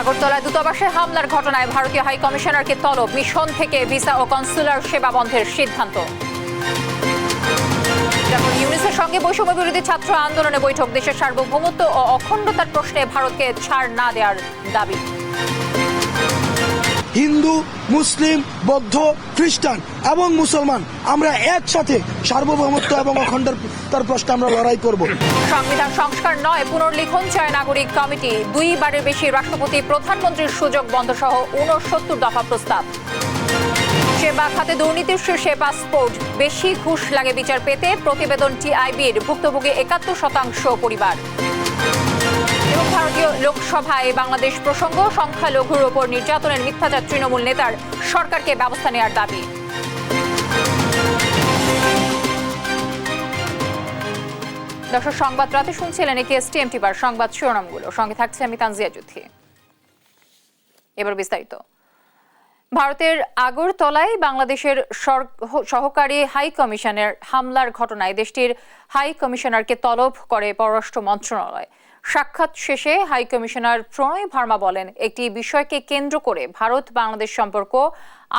আগরতলায় দূতাবাসে হামলার ঘটনায় ভারতীয় হাই কমিশনারকে তলব, মিশন থেকে ভিসা ও কনসুলার সেবা বন্ধের সিদ্ধান্ত। ডক্টর ইউনূসের সঙ্গে বৈষম্য বিরোধী ছাত্র আন্দোলনে বৈঠক, দেশের সার্বভৌমত্ব ও অখণ্ডতার প্রশ্নে ভারতকে ছাড় না দেওয়ার দাবি। হিন্দু, মুসলিম, বৌদ্ধ, খ্রিস্টান এবং মুসলমান আমরা একসাথে সার্বভৌমত্ব এবং অখণ্ডতার প্রশ্নে আমরা লড়াই করব। সংবিধান সংস্কার নয়, পুনর্লিখন চায় নাগরিক কমিটি। 2 বারের বেশি রাষ্ট্রপতি প্রধানমন্ত্রীর সুযোগ বন্ধ সহ 69 দফা প্রস্তাব। সেবা খাতে দুর্নীতির শীর্ষে পাসপোর্ট, বেশি ঘুষ লাগে বিচার পেতে, প্রতিবেদন টিআইবির, ভুক্তভোগী 71% পরিবার। এবং ভারতীয় লোকসভায় বাংলাদেশ প্রসঙ্গ, সংখ্যালঘুর ওপর নির্যাতনের মিথ্যাচার তৃণমূল নেতার, সরকারকে ব্যবস্থা নেওয়ার দাবি। দর্শক, সংবাদ রাতে শুনছিলেন এটিএসটিএমটি বার সংবাদ শিরোনামগুলো, সঙ্গে থাকছে আমি তানজিয়া যুথি। এবার বিস্তারিত। ভারতের আগরতলায় বাংলাদেশের সহকারী হাই কমিশনের হামলার ঘটনায় দেশটির হাই কমিশনারকে তলব করে পররাষ্ট্র মন্ত্রণালয়। সাক্ষাৎ শেষে হাই কমিশনার প্রণয় ভার্মা বলেন, একটি বিষয়কে কেন্দ্র করে ভারত বাংলাদেশ সম্পর্ক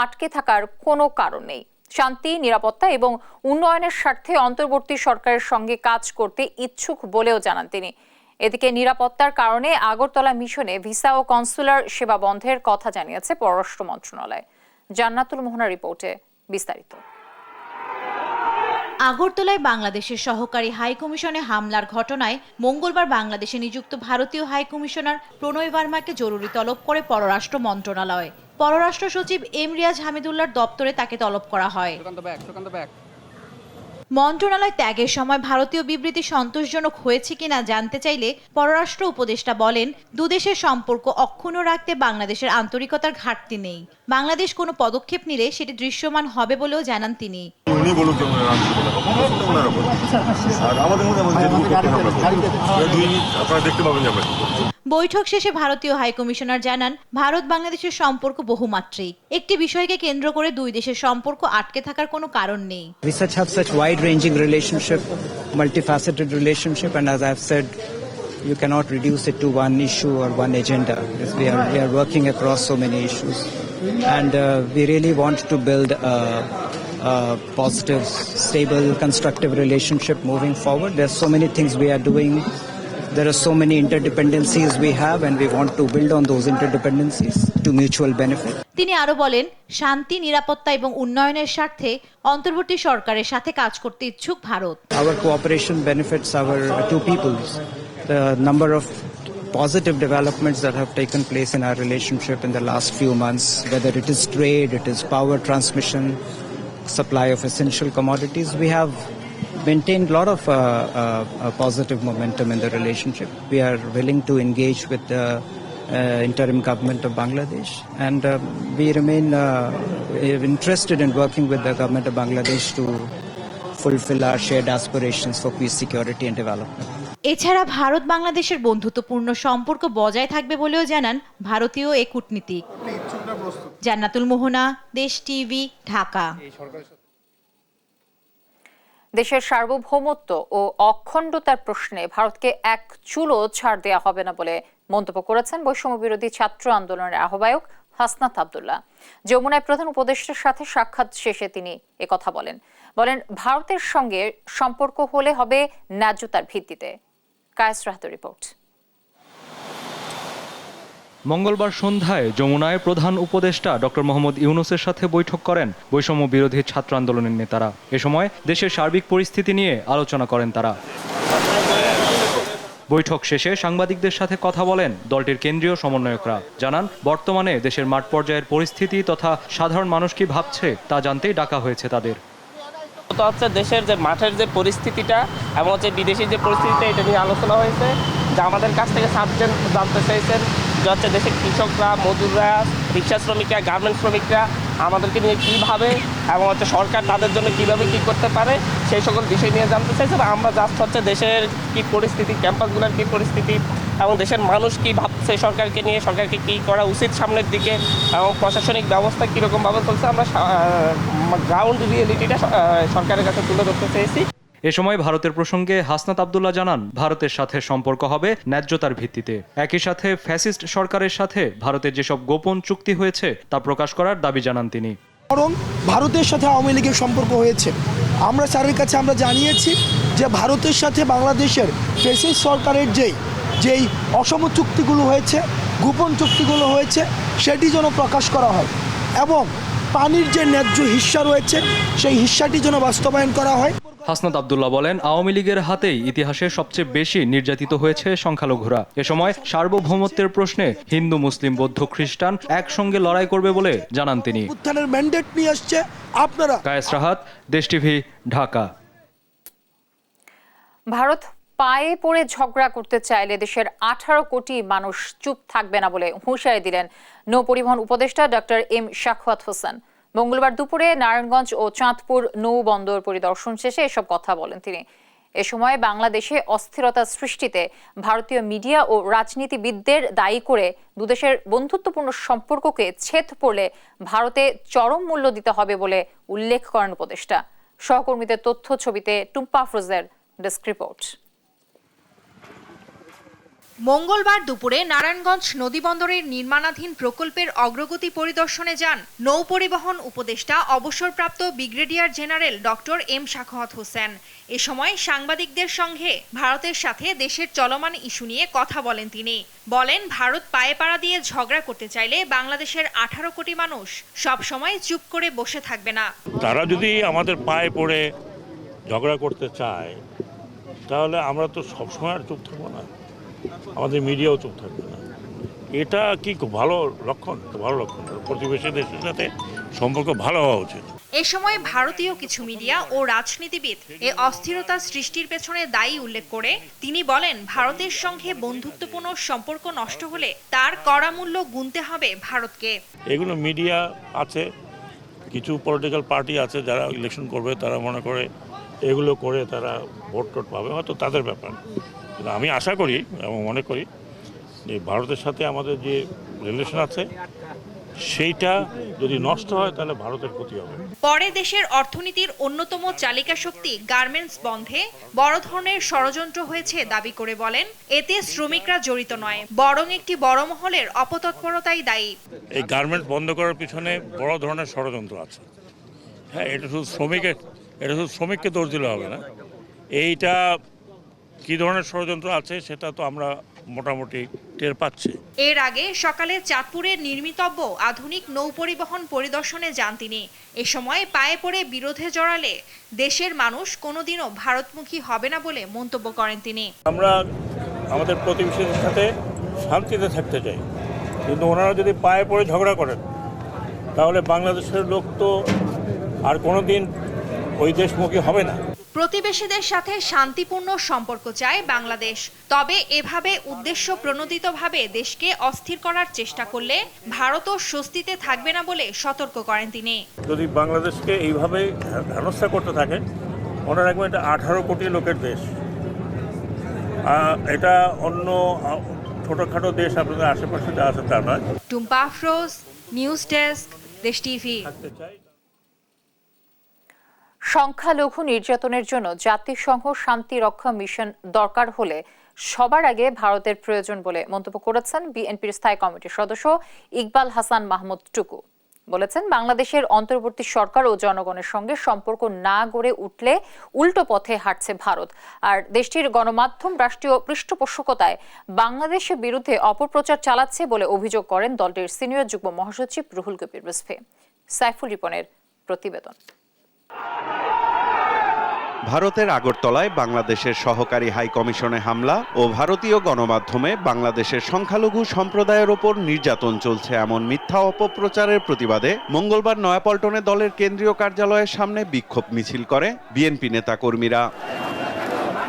আটকে থাকার কোনো কারণ নেই। শান্তি, নিরাপত্তা এবং উন্নয়নের স্বার্থে অন্তর্বর্তী সরকারের সঙ্গে কাজ করতে ইচ্ছুক বলেও জানান তিনি। এদিকে নিরাপত্তার কারণে আগরতলা মিশনে ভিসা ও কনসুলার সেবা বন্ধের কথা জানিয়েছে পররাষ্ট্র মন্ত্রণালয়। জান্নাতুল মোহনা রিপোর্টে বিস্তারিত। আগরতলায় বাংলাদেশের সহকারী হাই কমিশনে হামলার ঘটনায় মঙ্গলবার বাংলাদেশে নিযুক্ত ভারতীয় হাই কমিশনার প্রণয় ভার্মাকে জরুরি তলব করে পররাষ্ট্র মন্ত্রণালয়। পররাষ্ট্র সচিব এম রিয়াজ হামিদুল্লাহর দপ্তরে তাকে তলব করা হয়। মন্ত্রণালয় ত্যাগের সময় ভারতীয় বিবৃতি সন্তোষজনক হয়েছে কিনা জানতে চাইলে পররাষ্ট্র উপদেষ্টা বলেন, দুদেশের সম্পর্ক অক্ষুণ্ণ রাখতে বাংলাদেশের আন্তরিকতার ঘাটতি নেই। বাংলাদেশ কোনো পদক্ষেপ নিলে সেটি দৃশ্যমান হবে বলেও জানান তিনি। বৈঠক শেষে ভারতীয় হাই কমিশনার জানান, ভারত বাংলাদেশের সম্পর্ক বহুমাত্রিক। একটি বিষয়কে কেন্দ্র করে দুই দেশের সম্পর্ক আটকে থাকার কোনো কারণ নেই। We have such wide-ranging relationship, multifaceted relationship, and as I've said, you cannot reduce it to one issue or one agenda. We are working across so many issues, and we really want to build a positive, stable, constructive relationship moving forward. There's so many things we are doing. There are so many interdependencies we have, and we want to build on those interdependencies to mutual benefit. তিনি আরো বলেন, শান্তি, নিরাপত্তা এবং উন্নয়নের স্বার্থে অন্তর্বর্তী সরকারের সাথে কাজ করতে ইচ্ছুক Bharat. Our cooperation benefits our two peoples. The number of positive developments that have taken place in our relationship in the last few months, whether it is trade, it is power transmission, supply of essential commodities, we have maintained a lot of positive momentum in the relationship. We are willing to engage with the interim government of Bangladesh, and we remain interested in working with the government of Bangladesh to fulfill our shared aspirations for peace, security and development. এছাড়া ভারত বাংলাদেশের বন্ধুত্বপূর্ণ সম্পর্ক বজায় থাকবে বলেও জানান ভারতীয় এই কূটনীতিক। জান্নাতুল মোহনা, দেশ টিভি, ঢাকা। দেশের সার্বভৌমত্ব ও অখণ্ডতার প্রশ্নে ভারতকে এক চুলও ছাড় দেওয়া হবে না বলে মন্তব্য করেছেন বৈষম্য বিরোধী ছাত্র আন্দোলনের আহ্বায়ক হাসনাত আব্দুল্লাহ। যমুনায় প্রধান উপদেষ্টার সাথে সাক্ষাৎ শেষে তিনি একথা বলেন। ভারতের সঙ্গে সম্পর্ক হলে হবে ন্যায্যতার ভিত্তিতে। কায়েস রাহাতের রিপোর্ট। মঙ্গলবার সন্ধ্যায় যমুনায় প্রধান উপদেষ্টা ডক্টর মোহাম্মদ ইউনূসের সাথে বৈঠক করেন বৈষম্য বিরোধী ছাত্র আন্দোলনের নেতারা। এ সময় দেশের সার্বিক পরিস্থিতি নিয়ে আলোচনা করেন তারা। বৈঠক শেষে সাংবাদিকদের সাথে কথা বলেন দলটির কেন্দ্রীয় সমন্বয়করা। জানান, বর্তমানে দেশের মাঠ পর্যায়ের পরিস্থিতি তথা সাধারণ মানুষ কি ভাবছে তা জানতেই ডাকা হয়েছে তাদের। হচ্ছে দেশের যে মাঠের যে পরিস্থিতিটা এবং হচ্ছে বিদেশি যে পরিস্থিতিটা, এটা নিয়ে আলোচনা হয়েছে। যে আমাদের কাছ থেকে সাবজেক্ট জানতে চাইছেন যে হচ্ছে দেশের কৃষকরা, মজুররা, রিক্সা শ্রমিকরা, গার্মেন্টস শ্রমিকরা আমাদেরকে নিয়ে কীভাবে এবং হচ্ছে সরকার তাদের জন্য কীভাবে কী করতে পারে সেই সকল বিষয় নিয়ে জানতে চাইছেন। আমরা জাস্ট হচ্ছে দেশের কী পরিস্থিতি, ক্যাম্পাসগুলোর কী পরিস্থিতি এবং দেশের মানুষ কী ভাবছে সরকারকে নিয়ে, সরকারকে কী করা উচিত সামনের দিকে এবং প্রশাসনিক ব্যবস্থা কীরকমভাবে চলছে, আমরা গ্রাউন্ড রিয়েলিটিটা সরকারের কাছে তুলে ধরতে চেয়েছি। এ সময় ভারতের প্রসঙ্গে হাসনাত আব্দুল্লাহ জানান, ভারতের সাথে সম্পর্ক হবে ন্যায্যতার ভিত্তিতে। একই সাথে ফ্যাসিস্ট সরকারের সাথে ভারতের যেসব গোপন চুক্তি হয়েছে তা প্রকাশ করার দাবি জানান তিনি। বরং ভারতের সাথে আওয়ামী লীগের সম্পর্ক হয়েছে। আমরা স্যারের কাছে আমরা জানিয়েছি যে ভারতের সাথে বাংলাদেশের ফ্যাসিস্ট সরকারের যেই অসম চুক্তিগুলো হয়েছে, গোপন চুক্তিগুলো হয়েছে, সেটি যেন প্রকাশ করা হয় এবং পানির যে ন্যায্য হিস্সা রয়েছে সেই হিস্সাটি যেন বাস্তবায়ন করা হয়। হাসনাত আব্দুল্লাহ বলেন, আওয়ামী লীগের হাতেই ইতিহাসে সবচেয়ে বেশি নির্যাতিত হয়েছে সংখ্যালঘুরা। এ সময় সার্বভৌমত্বের প্রশ্নে হিন্দু, মুসলিম, বৌদ্ধ, খ্রিস্টান একসঙ্গে লড়াই করবে বলে জানান তিনি। উত্থানের ম্যান্ডেট নিয়ে আসছে আপনারা। কায়েস রাহাত, দেশ টিভি, ঢাকা। ভারত পায়ে পড়ে ঝগড়া করতে চাইলে দেশের 18 কোটি মানুষ চুপ থাকবে না বলে হুঁশিয়ারি দিলেন নৌ পরিবহন উপদেষ্টা ডক্টর এম শাখাওয়াত হোসেন। মঙ্গলবার দুপুরে নারায়ণগঞ্জ ও চাঁদপুর নৌ বন্দর পরিদর্শন শেষে এসব কথা বলেন তিনি। এ সময় বাংলাদেশে অস্থিরতা সৃষ্টিতে ভারতীয় মিডিয়া ও রাজনীতিবিদদের দায়ী করে দুদেশের বন্ধুত্বপূর্ণ সম্পর্ককে ছেদ পড়লে ভারতে চরম মূল্য দিতে হবে বলে উল্লেখ করেন উপদেষ্টা। সহকর্মীদের তথ্য ছবিতে টুম্পা আফরোজের ডেস্ক রিপোর্ট। মঙ্গলবার দুপুরে নারায়ণগঞ্জ নদীবন্দরের নির্মাণাধীন প্রকল্পের অগ্রগতি পরিদর্শনে যান নৌ পরিবহন উপদেষ্টা অবসরপ্রাপ্ত brigadier general doctor M Shakhawat Hossain. এ সময় সাংবাদিকদের সঙ্গে ভারতের সাথে দেশের চলমান ইস্যু নিয়ে কথা বলেন তিনি। বলেন, ভারত পায়ে পাড়া দিয়ে ঝগড়া করতে চাইলে বাংলাদেশের 18 কোটি মানুষ সব সময় চুপ করে বসে থাকবে না। তারা যদি আমাদের পায়ে পড়ে ঝগড়া করতে চায় তাহলে আমরা তো সবসময় আর চুপ থাকবো না, আমাদের মিডিয়াও চুপ থাকবে না। এটা কি খুব ভালো লক্ষণ? ভালো লক্ষণ। প্রতিবেশী দেশের সাথে সম্পর্ক ভালো হওয়া উচিত। এ সময় ভারতীয় কিছু মিডিয়া ও রাজনীতিবিদ এ অস্থিরতা সৃষ্টির পেছনে দায়ী উল্লেখ করে তিনি বলেন, ভারতের সঙ্গে বন্ধুত্বপূর্ণ সম্পর্ক নষ্ট হলে তার কড়া মূল্য গুনতে হবে ভারতকে। এগুলো মিডিয়া আছে, কিছু পলিটিক্যাল পার্টি আছে যারা ইলেকশন করবে, তারা মনে করে এগুলো করে তারা ভোট টোট পাবে, হয়তো তাদের ব্যাপার। কিন্তু আমি আশা করি এবং মনে করি যে ভারতের সাথে আমাদের যে রিলেশন আছে সেইটা যদি নষ্ট হয় তাহলে ভারতের ক্ষতি হবে। পরে দেশের অর্থনীতির অন্যতম চালিকা শক্তি গার্মেন্টস বন্ধে বড় ধরনের ষড়যন্ত্র হয়েছে দাবি করে বলেন, এতে শ্রমিকরা জড়িত নয়, বরং একটি বড় মহলের অপতৎপরতাই দায়ী। এই গার্মেন্টস বন্ধ করার পিছনে বড় ধরনের ষড়যন্ত্র আছে। হ্যাঁ, এটা শুধু শ্রমিককে দোষ দিলে হবে না। এইটা কী ধরনের ষড়যন্ত্র আছে সেটা তো আমরা মোটামুটি টের পাচ্ছি। এর আগে সকালে চাঁদপুরে নির্মিতব্য আধুনিক নৌ পরিবহন পরিদর্শনে যান তিনি। এ সময় পায়ে পড়ে বিরোধে জড়ালে দেশের মানুষ কোনোদিনও ভারতমুখী হবে না বলে মন্তব্য করেন তিনি। আমরা আমাদের প্রতিবেশীদের সাথে শান্তিতে থাকতে চাই, কিন্তু ওনারা যদি পায়ে পড়ে ঝগড়া করেন তাহলে বাংলাদেশের লোক তো আর কোনোদিন ওই দেশমুখী হবে না। প্রতিবেশীদের সাথে শান্তিপূর্ণ সম্পর্ক চায় বাংলাদেশ, তবে এভাবে উদ্দেশ্য প্রণোদিতভাবে দেশকে অস্থির করার চেষ্টা করলে ভারতও স্বস্তিতে থাকবে না বলে সতর্ক করেন তিনি। যদি বাংলাদেশকে এইভাবে হেনস্থা করতে থাকে, মনে রাখবেন এটা 18 কোটি লোকের দেশ। এটা অন্য ছোটখাটো দেশ আপনাদের আশেপাশে যা আছে তা নয়। টুম্পা আফরোজ, নিউজ ডেস্ক, দেশ টিভি। সংখ্যালঘু নির্যাতনের জন্য জাতিসংঘ শান্তি রক্ষা মিশন দরকার হলে সবার আগে ভারতের প্রয়োজন বলে মন্তব্য করেছেন বিএনপির স্থায়ী কমিটির সদস্য ইকবাল হাসান মাহমুদ টুকু। বলেছেন, বাংলাদেশের অন্তর্বর্তী সরকার ও জনগণের সঙ্গে সম্পর্ক না গড়ে উঠলে উল্টো পথে হাঁটছে ভারত। আর দেশটির গণমাধ্যম রাষ্ট্রীয় পৃষ্ঠপোষকতায় বাংলাদেশের বিরুদ্ধে অপপ্রচার চালাচ্ছে বলে অভিযোগ করেন দলটির সিনিয়র যুগ্ম মহাসচিব রুহুল কবির রিজভী। সাইফুল রিপনের প্রতিবেদন। ভারতের আগরতলায় বাংলাদেশের সহকারী হাই কমিশনে হামলা ও ভারতীয় গণমাধ্যমে বাংলাদেশের সংখ্যালঘু সম্প্রদায়ের ওপর নির্যাতন চলছে এমন মিথ্যা অপপ্রচারের প্রতিবাদে মঙ্গলবার নয়াপল্টনে দলের কেন্দ্রীয় কার্যালয়ের সামনে বিক্ষোভ মিছিল করে বিএনপি নেতাকর্মীরা।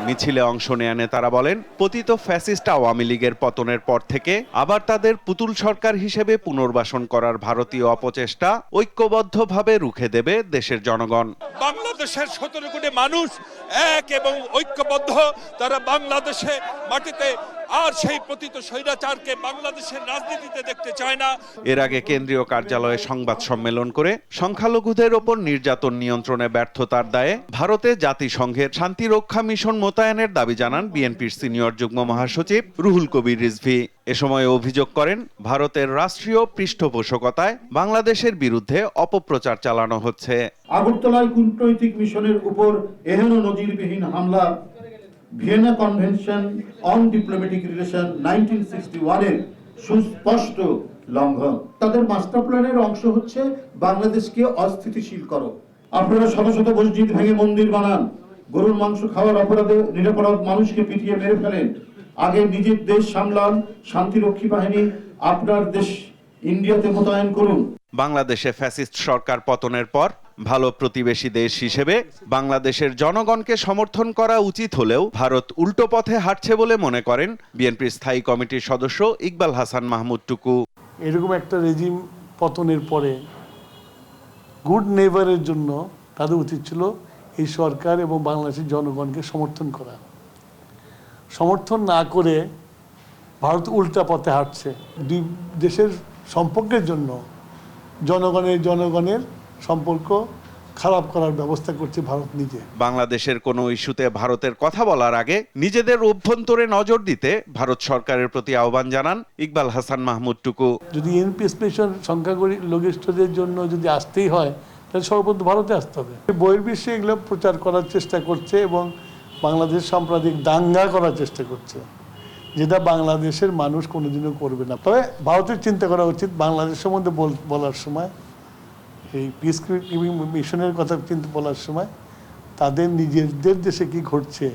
মিছিলে অংশ নেয়া নেতারা বলেন, পতিত ফ্যাসিস্ট আওয়ামী লীগের পতনের পর থেকে আবার তাদের পুতুল সরকার হিসেবে পুনর্বাসন করার ভারতীয় অপচেষ্টা ঐক্যবদ্ধভাবে রুখে দেবে দেশের জনগণ। বাংলাদেশের 17 কোটি মানুষ এক এবং ঐক্যবদ্ধ, তারা বাংলাদেশে মাটিতে আর সেই পতিত স্বৈরাচারকে বাংলাদেশের রাজনীতিতে দেখতে চায় না। এর আগে কেন্দ্রীয় কার্যালয়ে সংবাদ সম্মেলন করে সংখ্যালঘুদের ওপর নির্যাতন নিয়ন্ত্রণে ব্যর্থতার দায়ে ভারতে জাতিসংঘের শান্তিরক্ষা মিশন মোতায়েনের দাবি জানান বিএনপির সিনিয়র যুগ্ম মহাসচিব রুহুল কবির রিজভী। এ সময় অভিযোগ করেন ভারতের রাষ্ট্রীয় পৃষ্ঠপোষকতায় বাংলাদেশের বিরুদ্ধে অপপ্রচার চালানো হচ্ছে। আগরতলায় কূটনৈতিক মিশনের উপর এহেন নজিরবিহীন হামলা Vienna convention on diplomatic relation 1961 এর সুস্পষ্ট লঙ্ঘন। তাদের মাস্টার প্ল্যানের অংশ হচ্ছে বাংলাদেশকে অস্থিতিশীল করো। আপনারা শত শত মসজিদ ভেঙে মন্দির বানান, গরুর মাংস খাওয়ার অপরাধে নিরপরাধ মানুষকে পিটিয়ে মেরে ফেলেন। আগে নিজের দেশ সামলান, শান্তিরক্ষী বাহিনী আপনার দেশ ইন্ডিয়াতে মোতায়েন করুন। বাংলাদেশে ফ্যাসিস্ট সরকার পতনের পর ভালো প্রতিবেশী দেশ হিসেবে বাংলাদেশের জনগণকে সমর্থন করা উচিত হলেও ভারত উল্টো পথে হাঁটছে বলে মনে করেন বিএনপির স্থায়ী কমিটির সদস্য ইকবাল হাসান মাহমুদ টুকু। এরকম একটা রেজিম পতনের পরে গুড নেইবারের জন্য তাদের উচিত ছিল এই সরকার এবং বাংলাদেশের জনগণকে সমর্থন করা। সমর্থন না করে ভারত উল্টা পথে হাঁটছে। দুই দেশের সম্পর্কের জন্য জনগণের সম্পর্ক খারাপ করার ব্যবস্থা করছে ভারত নিজে। বাংলাদেশের কোনো ইস্যুতে ভারতের কথা বলার আগে নিজেদের অভ্যন্তরে নজর দিতে ভারত সরকারের প্রতি আহ্বান জানান ইকবাল হাসান মাহমুদ টুকু। যদি এনপি স্পেশাল সংখ্যাগরিষ্ঠদের জন্য যদি আসতেই হয় তাহলে সর্বপ্রথম ভারতে আসতে হবে। বহির্বিশ্বে এগুলো প্রচার করার চেষ্টা করছে এবং বাংলাদেশ সাম্প্রদায়িক দাঙ্গা করার চেষ্টা করছে, যেটা বাংলাদেশের মানুষ কোনোদিনও করবে না। তবে ভারতের চিন্তা করা উচিত বাংলাদেশ সম্বন্ধে বলার সময়, এই পিস কিপিং মিশনের কথা কিন্তু বলার সময় তাদের নিজেদের দেশে কি ঘটছে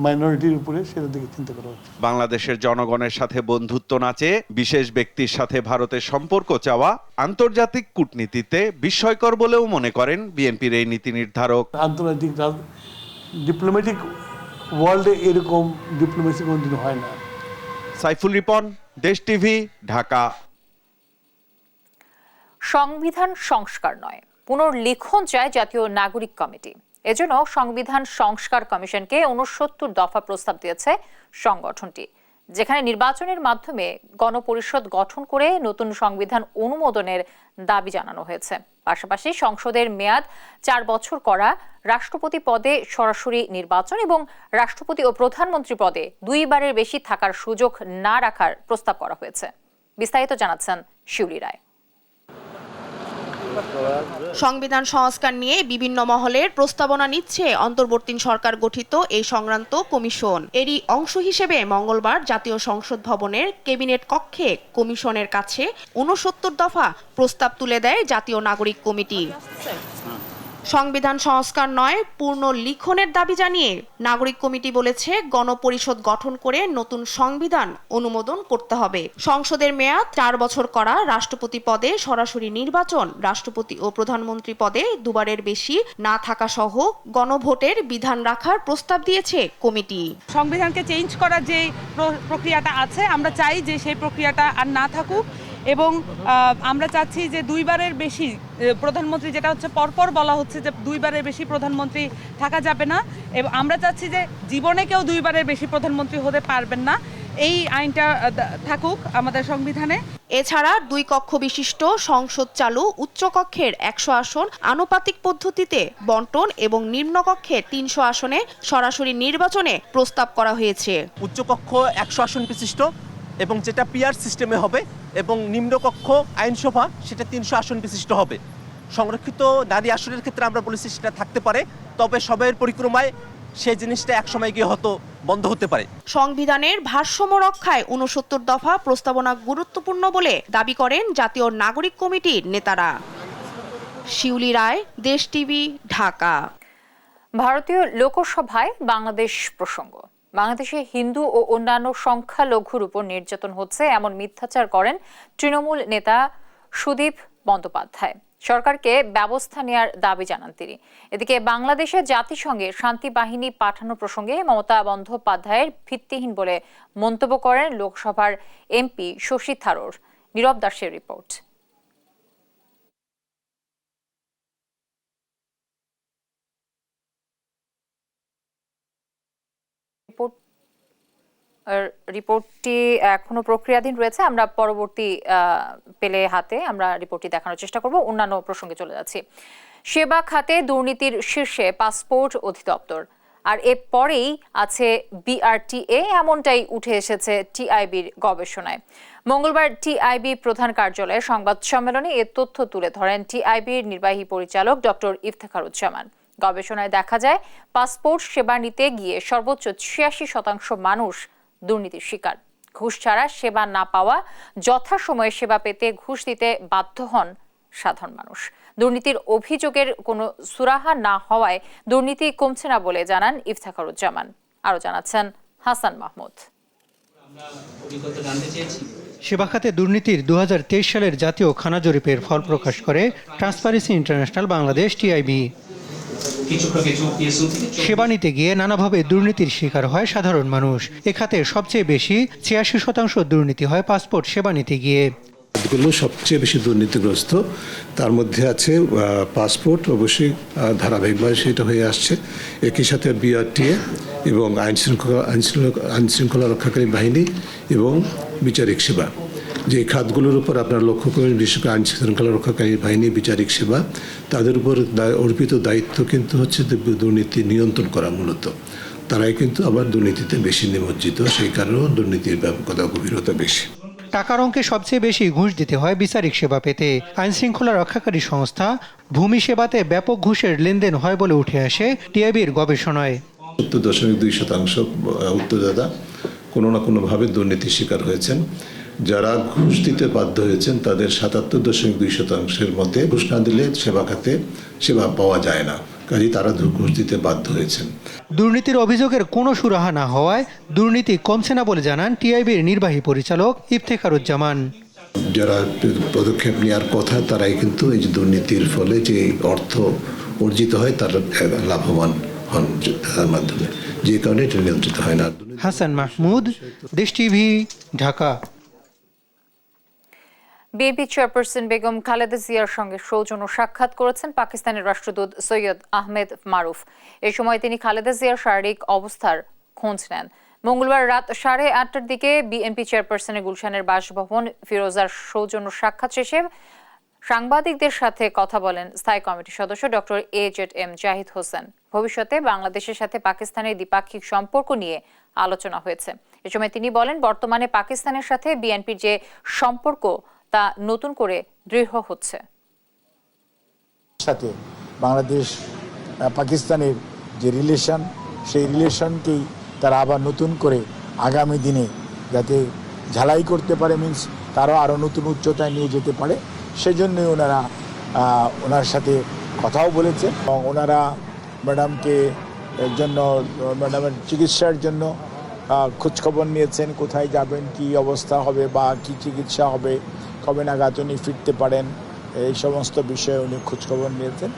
মাইনরিটির উপরে সেটা দিকে চিন্তা করা উচিত। বাংলাদেশের জনগণের সাথে বন্ধুত্ব না চেয়ে বিশেষ ব্যক্তির সাথে ভারতের সম্পর্ক চাওয়া আন্তর্জাতিক কূটনীতিতে বিস্ময়কর বলেও মনে করেন বিএনপির এই নীতি নির্ধারক। আন্তর্জাতিক ডিপ্লোম্যাটিক ওয়ার্ল্ডে এরকম ডিপ্লোমেসি কোনোদিন হয় না। সাইফুল রিপন, দেশ টিভি, ঢাকা। সংবিধান সংস্কার নয়, পুনর্লিখন চায় জাতীয় নাগরিক কমিটি। এজন্য সংবিধান সংস্কার কমিশনকে ৬৯ দফা প্রস্তাব দিয়েছে সংগঠনটি, যেখানে নির্বাচনের মাধ্যমে গণপরিষদ গঠন করে নতুন সংবিধান অনুমোদনের দাবি জানানো হয়েছে। পাশাপাশি সংসদের মেয়াদ ৪ বছর করা, রাষ্ট্রপতি পদে সরাসরি নির্বাচন এবং রাষ্ট্রপতি ও প্রধানমন্ত্রী পদে ২ বারের বেশি থাকার সুযোগ না রাখার প্রস্তাব করা হয়েছে। বিস্তারিত জানাচ্ছেন শিউলি রায়। সংবিধান সংস্কার নিয়ে বিভিন্ন মহলের প্রস্তাবনা নিচ্ছে অন্তর্বর্তী সরকার গঠিত এই সংক্রান্ত কমিশন। এরই অংশ হিসেবে মঙ্গলবার জাতীয় সংসদ ভবনের ক্যাবিনেট কক্ষে কমিশনের কাছে ৬৯ দফা প্রস্তাব তুলে দেয় জাতীয় নাগরিক কমিটি। সংবিধান সংস্কার নয়, পুনর্লিখনের দাবি জানিয়ে নাগরিক কমিটি বলেছে গণপরিষদ গঠন করে নতুন সংবিধান অনুমোদন করতে হবে। সংসদের মেয়াদ ৪ বছর করা, রাষ্ট্রপতি পদে সরাসরি নির্বাচন, রাষ্ট্রপতি ও প্রধানমন্ত্রী পদে ২ বারের বেশি না থাকা সহ গণভোটের বিধান রাখার প্রস্তাব দিয়েছে কমিটি। সংবিধানকে চেঞ্জ করার যে প্রক্রিয়াটা আছে, আমরা চাই যে সেই প্রক্রিয়াটা আর না থাকুক এবং আমরা চাচ্ছি যে ২ বারের বেশি প্রধানমন্ত্রী, যেটা হচ্ছে পরপর বলা হচ্ছে যে ২ বারের বেশি প্রধানমন্ত্রী থাকা যাবে না, এবং আমরা চাচ্ছি যে জীবনে কেউ ২ বারের বেশি প্রধানমন্ত্রী হতে পারবেন না, এই আইনটা থাকুক আমাদের সংবিধানে। এছাড়া ২ কক্ষ বিশিষ্ট সংসদ চালু, উচ্চকক্ষের ১০০ আসন আনুপাতিক পদ্ধতিতে বন্টন এবং নিম্নকক্ষে ৩০০ আসনে সরাসরি নির্বাচনে প্রস্তাব করা হয়েছে। উচ্চকক্ষ ১০০ আসন বিশিষ্ট এবং যেটা পিআর সিস্টেমে হবে, এবং নিম্নকক্ষ আইনসভা সেটা ৩০০ আসন বিশিষ্ট হবে। সংরক্ষিত নারী আসনের ক্ষেত্রে আমরা বলেছি সেটা থাকতে পারে, তবে সময়ের পরিক্রমায় সেই জিনিসটা একসময় গিয়ে হয়তো বন্ধ হতে পারে। সংবিধানের ভারসাম্য রক্ষায় ৬৯ দফা প্রস্তাবনা গুরুত্বপূর্ণ বলে দাবি করেন জাতীয় নাগরিক কমিটির নেতারা। শিউলি রায়, দেশ টিভি, ঢাকা। ভারতীয় লোকসভায় বাংলাদেশ প্রসঙ্গ। বাংলাদেশে হিন্দু ও অন্যান্য সংখ্যালঘুর উপর নির্যাতন হচ্ছে এমন মিথ্যাচার করেন তৃণমূল নেতা সুদীপ বন্দ্যোপাধ্যায়। সরকারকে ব্যবস্থা নেওয়ার দাবি জানান তিনি। এদিকে বাংলাদেশে জাতিসংঘে শান্তি বাহিনী পাঠানো প্রসঙ্গে মমতা বন্দ্যোপাধ্যায়ের ভিত্তিহীন বলে মন্তব্য করেন লোকসভার এমপি শশী থারুর। নীরব দাসের রিপোর্ট। রিপোর্টটি এখনো প্রক্রিয়াধীন রয়েছে। আমরা পরবর্তী পেলে হাতে আমরা রিপোর্টটি দেখানোর চেষ্টা করব। অন্যান্য প্রসঙ্গে চলে যাচ্ছি। সেবা খাতে দুর্নীতির শীর্ষে পাসপোর্ট অধিদপ্তর, আর এরপরেই আছে বিআরটিএ, এমনটাই উঠে এসেছে টিআইবির গবেষণায়। মঙ্গলবার টিআইবি প্রধান কার্যালয়ে সংবাদ সম্মেলনে এ তথ্য তুলে ধরেন টিআইবির নির্বাহী পরিচালক ডক্টর ইফতেখারুজ্জামান। গবেষণায় দেখা যায়, পাসপোর্ট সেবা নিতে গিয়ে সর্বোচ্চ ৮৬% মানুষ দুর্নীতির শিকার। ঘুষ ছাড়া সেবা না পাওয়া, যথাসময়ে সেবা পেতে ঘুষ দিতে বাধ্য হন সাধারণ মানুষ। দুর্নীতির অভিযোগের কোনো সুরাহা না হওয়ায় দুর্নীতি কমছে না বলে জানান ইফতেখারুজ্জামান। আরও জানাচ্ছেন হাসান মাহমুদ। সেবা খাতে দুর্নীতির ২০২৩ সালের জাতীয় খানা জরিপের ফল প্রকাশ করে ট্রান্সপারেন্সি ইন্টারন্যাশনাল বাংলাদেশ টিআইবি। সেবা নিতে গিয়ে নানাভাবে দুর্নীতির শিকার হয় সাধারণ মানুষ। এ খাতে সবচেয়ে বেশি ৮৬% দুর্নীতি হয় পাসপোর্ট সেবা নিতে গিয়ে। গুলো সবচেয়ে বেশি দুর্নীতিগ্রস্ত, তার মধ্যে আছে পাসপোর্ট, অবশ্যই ধারাবাহিকভাবে সেটা হয়ে আসছে। একই সাথে বিআরটিএ এবং আইন শৃঙ্খলা রক্ষাকারী বাহিনী এবং বিচারিক সেবা, যে খাতগুলোর উপর আপনারা লক্ষ্য করেন, বিশেষ করে আইন শৃঙ্খলা রক্ষাকারী বাহিনী, বিচারিক সেবা, তাদের উপর অর্পিত দায়িত্ব কিন্তু হচ্ছে দুর্নীতি নিয়ন্ত্রণ করা। মূলত তারাই কিন্তু আবার দুর্নীতিতে বেশি নিমজ্জিত, সেই কারণেও দুর্নীতির ব্যাপকতা গভীরতা বেশি। টাকার অঙ্কে সবচেয়ে বেশি ঘুষ দিতে হয় বিচারিক সেবা পেতে। আইন শৃঙ্খলা রক্ষাকারী সংস্থা ভূমি সেবাতে ব্যাপক ঘুষের লেনদেন হয় বলে উঠে আসে টিআইবির গবেষণায়। ৭০.২% উত্তরদাতা কোনো না কোনোভাবে দুর্নীতির শিকার হয়েছেন। যারা ঘুষ দিতে বাধ্য হয়েছেন তাদের ৭৭.২%-এর মধ্যে ঘুষ না দিলে সেবা খাতে সেবা পাওয়া যায় না, কাজেই তারা ঘুষ দিতে বাধ্য হয়েছেন। দুর্নীতির অভিযোগের কোনো সুরাহা না হওয়ায় দুর্নীতি কমছে না বলে জানান টিআইবির নির্বাহী পরিচালক ইফতেখারুজ্জামান। যারা পদক্ষেপ নেওয়ার কথা তারাই কিন্তু এই যে দুর্নীতির ফলে যে অর্থ অর্জিত হয় তারা লাভবান হন তার মাধ্যমে, যে কারণে এটা নিয়ন্ত্রিত হয় না। হাসান মাহমুদ, দেশ TV, Dhaka. BNP chairperson Begum Khaleda জিয়ার সঙ্গে সৌজন্য সাক্ষাৎ করেছেন পাকিস্তানের রাষ্ট্রদূত সৈয়দ আহমেদ মারুফ। এই সময় তিনি খালেদা জিয়ার শারীরিক অবস্থার খোঁজ নেন। মঙ্গলবার রাত 8:30টার দিকে বিএনপি চেয়ারপারসনের গুলশানের বাসভবন ফিরোজার সৌজন্য সাক্ষাৎ শেষে সাংবাদিকদের সাথে কথা বলেন স্থায়ী কমিটির সদস্য ডক্টর এজেড-এম জাহিদ হোসেন। ভবিষ্যতে বাংলাদেশের সাথে পাকিস্তানের দ্বিপাক্ষিক সম্পর্ক নিয়ে আলোচনা হয়েছে। এ সময় তিনি বলেন, বর্তমানে পাকিস্তানের সাথে বিএনপির যে সম্পর্ক তা নতুন করে দৃঢ় হচ্ছে। সাথে বাংলাদেশ পাকিস্তানের যে রিলেশন, সেই রিলেশনকেই তারা আবার নতুন করে আগামী দিনে যাতে ঝালাই করতে পারে, মিনস তারাও আরও নতুন উচ্চতায় নিয়ে যেতে পারে, সেজন্যই ওনার সাথে কথাও বলেছে এবং ওনারা ম্যাডামকে ম্যাডামের চিকিৎসার জন্য খোঁজখবর নিয়েছেন, কোথায় যাবেন, কি অবস্থা হবে বা কি চিকিৎসা হবে, কবে নাগাদ উনি ফিরতে পারেন, এই সমস্ত বিষয়ে উনি খোঁজখবর নিয়েছেন।